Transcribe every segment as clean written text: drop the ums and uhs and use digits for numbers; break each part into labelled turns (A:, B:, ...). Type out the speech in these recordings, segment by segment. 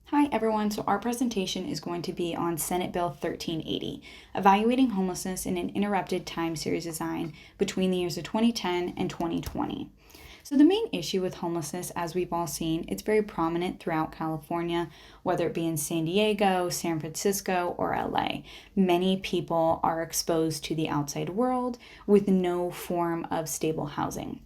A: Hi everyone, so our presentation is going to be on Senate Bill 1380, Evaluating Homelessness in an Interrupted Time Series Design between the years of 2010 and 2020. So the main issue with homelessness, as we've all seen, it's very prominent throughout California, whether it be in San Diego, San Francisco, or LA. Many people are exposed to the outside world with no form of stable housing.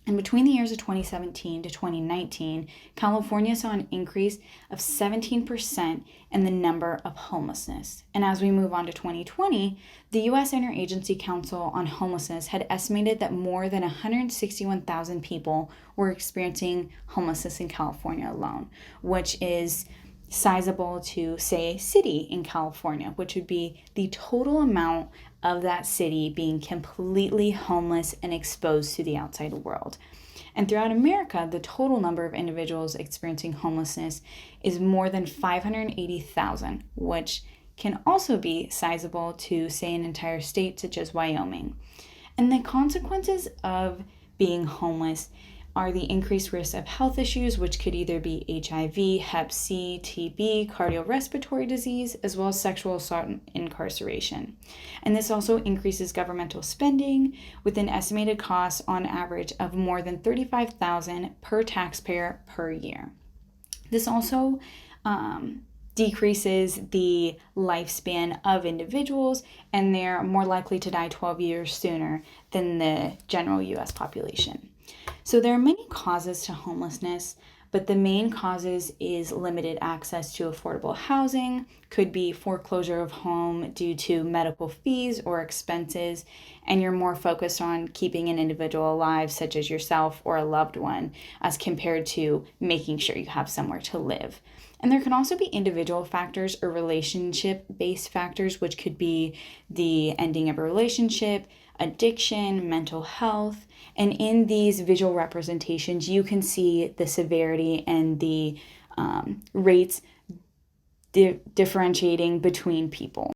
A: And between the years of 2017 to 2019, California saw an increase of 17% in the number of homelessness. And as we move on to 2020, the U.S. Interagency Council on Homelessness had estimated that more than 161,000 people were experiencing homelessness in California alone, which is sizable to, say, a city in California, which would be the total amount of that city being completely homeless and exposed to the outside world. And throughout America, the total number of individuals experiencing homelessness is more than 580,000, which can also be sizable to, say, an entire state such as Wyoming. And the consequences of being homeless are the increased risk of health issues, which could either be HIV, Hep C, TB, cardiorespiratory disease, as well as sexual assault and incarceration. And this also increases governmental spending with an estimated cost on average of more than $35,000 per taxpayer per year. This also decreases the lifespan of individuals, and they're more likely to die 12 years sooner than the general U.S. population. So there are many causes to homelessness, but the main causes is limited access to affordable housing, could be foreclosure of home due to medical fees or expenses, and you're more focused on keeping an individual alive, such as yourself or a loved one, as compared to making sure you have somewhere to live. And there can also be individual factors or relationship-based factors, which could be the ending of a relationship, addiction, mental health. And in these visual representations, you can see the severity and the rates differentiating between people.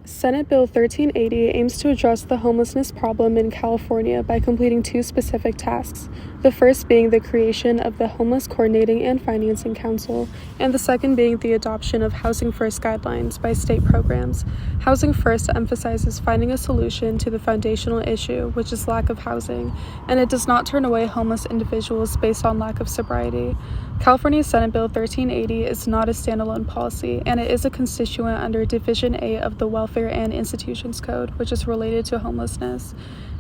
B: Senate Bill 1380 aims to address the homelessness problem in California by completing two specific tasks, the first being the creation of the Homeless Coordinating and Financing Council, and the second being the adoption of Housing First guidelines by state programs. Housing First emphasizes finding a solution to the foundational issue, which is lack of housing, and it does not turn away homeless individuals based on lack of sobriety. California Senate Bill 1380 is not a standalone policy, and it is a constituent under Division A of the Welfare and Institutions Code, which is related to homelessness.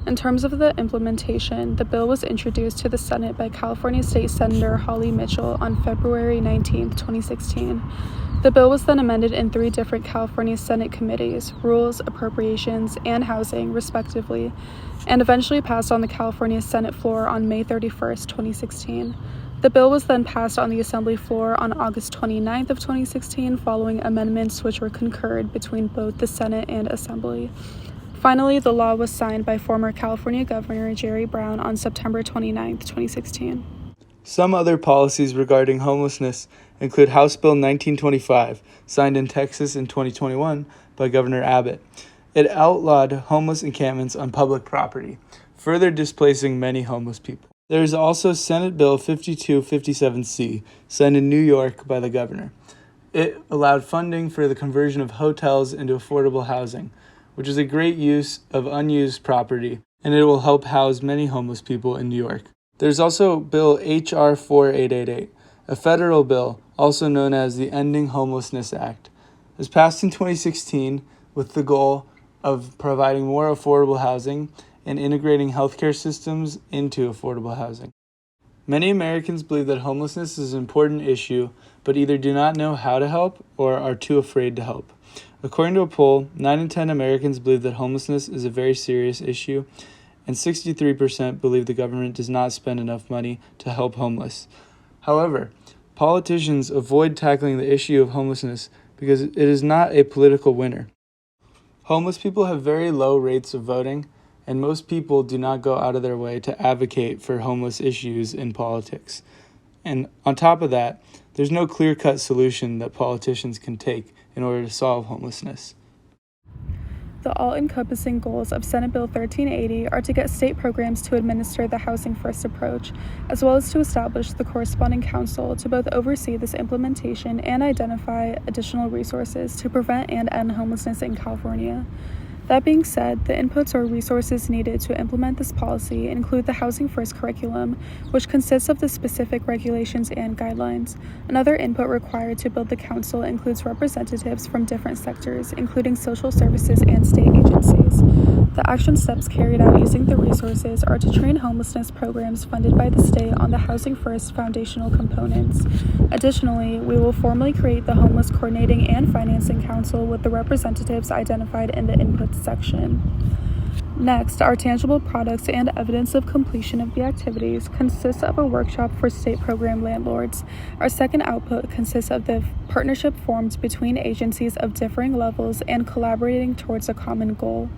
B: In terms of the implementation, the bill was introduced to the Senate by California State Senator Holly Mitchell on February 19, 2016. The bill was then amended in three different California Senate committees, Rules, Appropriations, and Housing, respectively, and eventually passed on the California Senate floor on May 31, 2016. The bill was then passed on the Assembly floor on August 29th of 2016 following amendments which were concurred between both the Senate and Assembly. Finally, the law was signed by former California Governor Jerry Brown on September 29th, 2016.
C: Some other policies regarding homelessness include House Bill 1925, signed in Texas in 2021 by Governor Abbott. It outlawed homeless encampments on public property, further displacing many homeless people. There is also Senate Bill 5257C, signed in New York by the governor. It allowed funding for the conversion of hotels into affordable housing, which is a great use of unused property, and it will help house many homeless people in New York. There's also Bill H.R. 4888, a federal bill also known as the Ending Homelessness Act. It was passed in 2016 with the goal of providing more affordable housing and integrating healthcare systems into affordable housing. Many Americans believe that homelessness is an important issue, but either do not know how to help or are too afraid to help. According to a poll, 9 in 10 Americans believe that homelessness is a very serious issue, and 63% believe the government does not spend enough money to help homeless. However, politicians avoid tackling the issue of homelessness because it is not a political winner. Homeless people have very low rates of voting, and most people do not go out of their way to advocate for homeless issues in politics. And on top of that, there's no clear-cut solution that politicians can take in order to solve homelessness.
B: The all-encompassing goals of Senate Bill 1380 are to get state programs to administer the Housing First approach, as well as to establish the corresponding council to both oversee this implementation and identify additional resources to prevent and end homelessness in California. That being said, the inputs or resources needed to implement this policy include the Housing First curriculum, which consists of the specific regulations and guidelines. Another input required to build the council includes representatives from different sectors, including social services and state agencies. The action steps carried out using the resources are to train homelessness programs funded by the state on the Housing First foundational components. Additionally, we will formally create the Homeless Coordinating and Financing Council with the representatives identified in the inputs section. Next, our tangible products and evidence of completion of the activities consists of a workshop for state program landlords. Our second output consists of the partnership formed between agencies of differing levels and collaborating towards a common goal.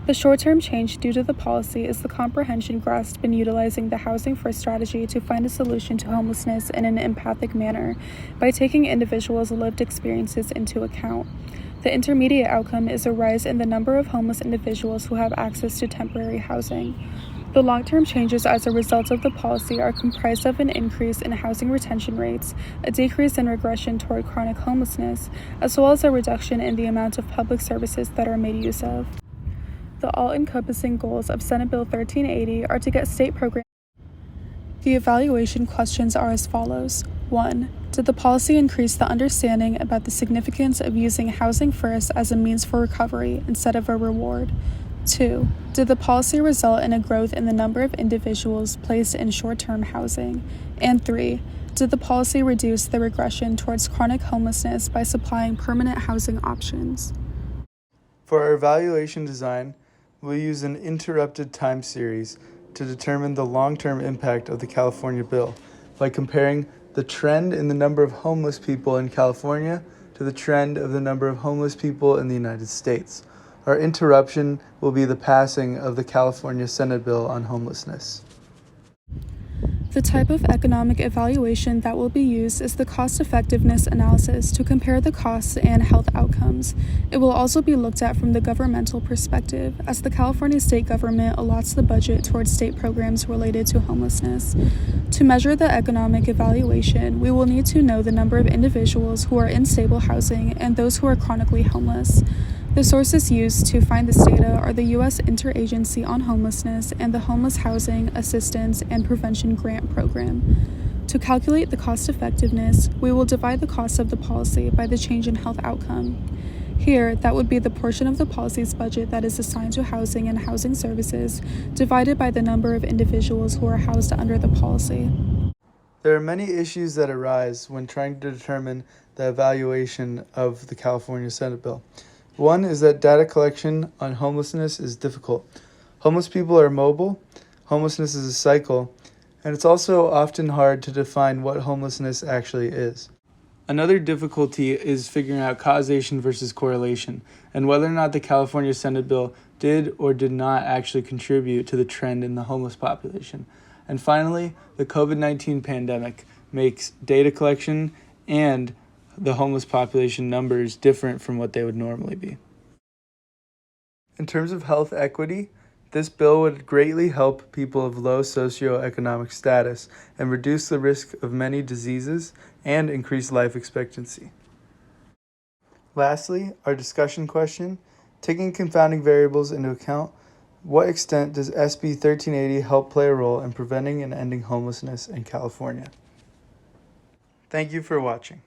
B: The short-term change due to the policy is the comprehension grasped in utilizing the Housing First strategy to find a solution to homelessness in an empathic manner by taking individuals' lived experiences into account. The intermediate outcome is a rise in the number of homeless individuals who have access to temporary housing. The long-term changes as a result of the policy are comprised of an increase in housing retention rates, a decrease in regression toward chronic homelessness, as well as a reduction in the amount of public services that are made use of. The all-encompassing goals of Senate Bill 1380 are to get state programs. The evaluation questions are as follows. 1. Did the policy increase the understanding about the significance of using Housing First as a means for recovery instead of a reward? 2. Did the policy result in a growth in the number of individuals placed in short-term housing? And 3. Did the policy reduce the regression towards chronic homelessness by supplying permanent housing options?
C: For our evaluation design, we'll use an interrupted time series to determine the long-term impact of the California bill by comparing the trend in the number of homeless people in California to the trend of the number of homeless people in the United States. Our interruption will be the passing of the California Senate bill on homelessness.
B: The type of economic evaluation that will be used is the cost-effectiveness analysis to compare the costs and health outcomes. It will also be looked at from the governmental perspective, as the California state government allots the budget towards state programs related to homelessness. To measure the economic evaluation, we will need to know the number of individuals who are in stable housing and those who are chronically homeless. The sources used to find this data are the U.S. Interagency on Homelessness and the Homeless Housing Assistance and Prevention Grant Program. To calculate the cost effectiveness, we will divide the cost of the policy by the change in health outcome. Here, that would be the portion of the policy's budget that is assigned to housing and housing services, divided by the number of individuals who are housed under the policy.
C: There are many issues that arise when trying to determine the evaluation of the California Senate bill. One is that data collection on homelessness is difficult. Homeless people are mobile, homelessness is a cycle, and it's also often hard to define what homelessness actually is. Another difficulty is figuring out causation versus correlation, and whether or not the California Senate bill did or did not actually contribute to the trend in the homeless population. And finally, the COVID-19 pandemic makes data collection and the homeless population numbers different from what they would normally be. In terms of health equity, this bill would greatly help people of low socioeconomic status and reduce the risk of many diseases and increase life expectancy. Lastly, our discussion question, taking confounding variables into account, what extent does SB 1380 help play a role in preventing and ending homelessness in California? Thank you for watching.